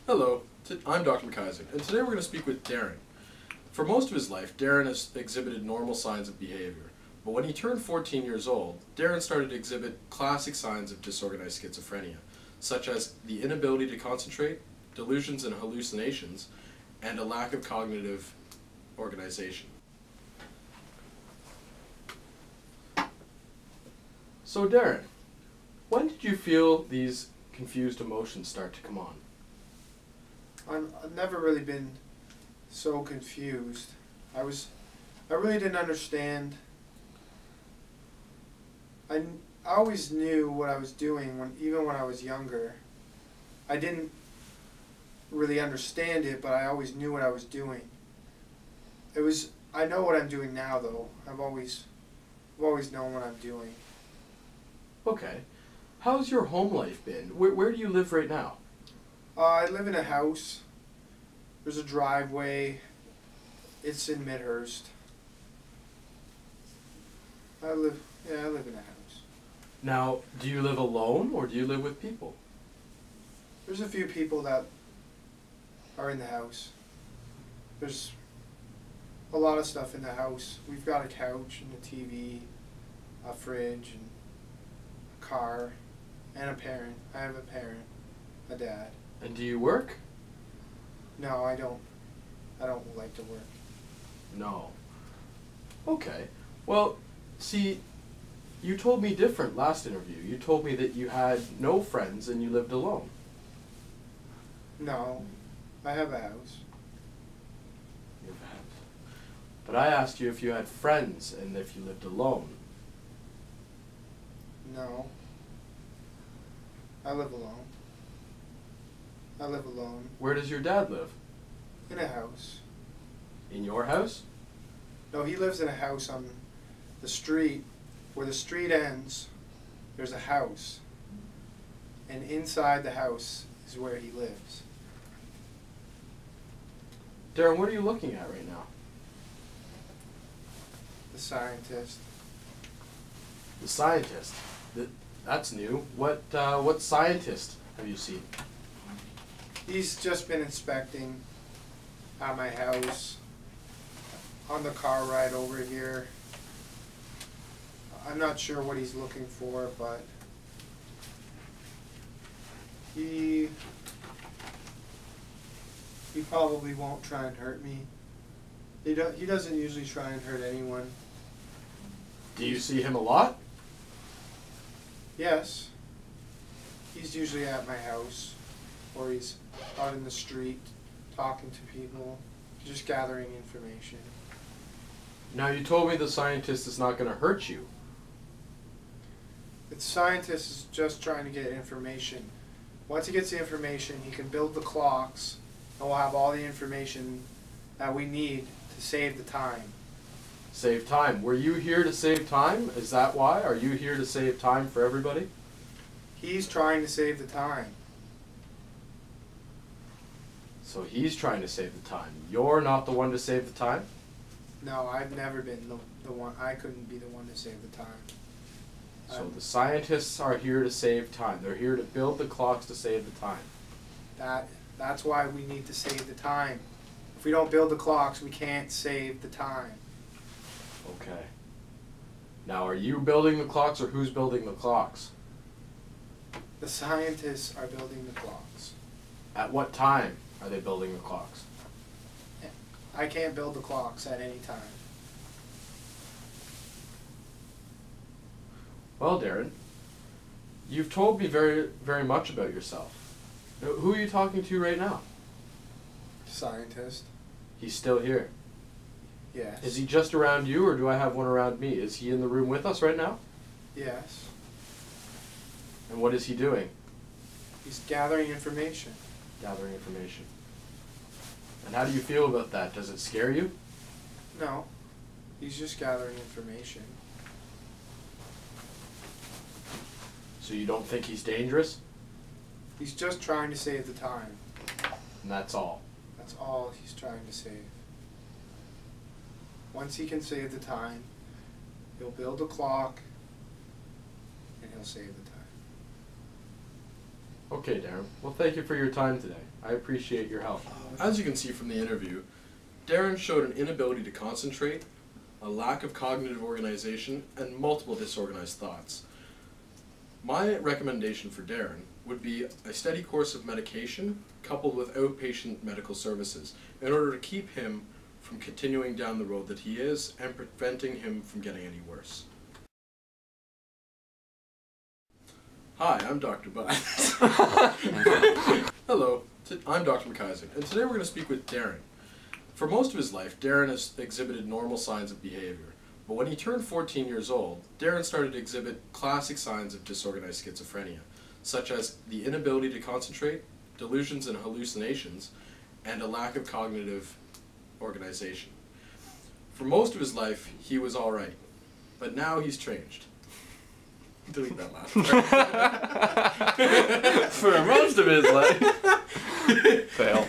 Hello, I'm Dr. McIsaac, and today we're going to speak with Darren. For most of his life, Darren has exhibited normal signs of behavior, but when he turned 14 years old, Darren started to exhibit classic signs of disorganized schizophrenia, such as the inability to concentrate, delusions and hallucinations, and a lack of cognitive organization. So Darren, when did you feel these confused emotions start to come on? I've never really been so confused. I really didn't understand. I always knew what I was doing even when I was younger. I didn't really understand it, but I always knew what I was doing. I know what I'm doing now though. I've always known what I'm doing. Okay. How's your home life been? Where do you live right now? I live in a house. There's a driveway. It's in Midhurst. I live in a house. Now, do you live alone or do you live with people? There's a few people that are in the house. There's a lot of stuff in the house. We've got a couch and a TV, a fridge, and a car, and a parent. I have a parent, a dad. And do you work? No, I don't. I don't like to work. No. Okay. Well, see, you told me different last interview. You told me that you had no friends and you lived alone. No, I have a house. You have a house. But I asked you if you had friends and if you lived alone. No. I live alone. I live alone. Where does your dad live? In a house. In your house? No, he lives in a house on the street. Where the street ends, there's a house. And inside the house is where he lives. Darren, what are you looking at right now? The scientist. The scientist? That's new. What scientist have you seen? He's just been inspecting at my house, on the car ride over here. I'm not sure what he's looking for, but he probably won't try and hurt me. He doesn't usually try and hurt anyone. Do you see him a lot? Yes. He's usually at my house, or he's out in the street talking to people, just gathering information. Now you told me the scientist is not going to hurt you. The scientist is just trying to get information. Once he gets the information, he can build the clocks, and we'll have all the information that we need to save the time. Save time. Were you here to save time? Is that why? Are you here to save time for everybody? He's trying to save the time. So he's trying to save the time. You're not the one to save the time? No, I've never been the one. I couldn't be the one to save the time. So the scientists are here to save time. They're here to build the clocks to save the time. That's why we need to save the time. If we don't build the clocks, we can't save the time. Okay. Now, are you building the clocks or who's building the clocks? The scientists are building the clocks. At what time are they building the clocks? I can't build the clocks at any time. Well, Darren, you've told me very, very much about yourself. Who are you talking to right now? Scientist. He's still here. Yes. Is he just around you, or do I have one around me? Is he in the room with us right now? Yes. And what is he doing? He's gathering information. Gathering information. And how do you feel about that? Does it scare you? No. He's just gathering information. So you don't think he's dangerous? He's just trying to save the time. And that's all? That's all he's trying to save. Once he can save the time, he'll build a clock and he'll save the time. Okay, Darren. Well, thank you for your time today. I appreciate your help. As you can see from the interview, Darren showed an inability to concentrate, a lack of cognitive organization, and multiple disorganized thoughts. My recommendation for Darren would be a steady course of medication coupled with outpatient medical services in order to keep him from continuing down the road that he is and preventing him from getting any worse. Hi, I'm Dr. Butt. Hello, I'm Dr. McIsaac, and today we're going to speak with Darren. For most of his life, Darren has exhibited normal signs of behavior, but when he turned 14 years old, Darren started to exhibit classic signs of disorganized schizophrenia, such as the inability to concentrate, delusions and hallucinations, and a lack of cognitive organization. For most of his life, he was alright, but now he's changed. Delete that last part. For most of his life. Fail.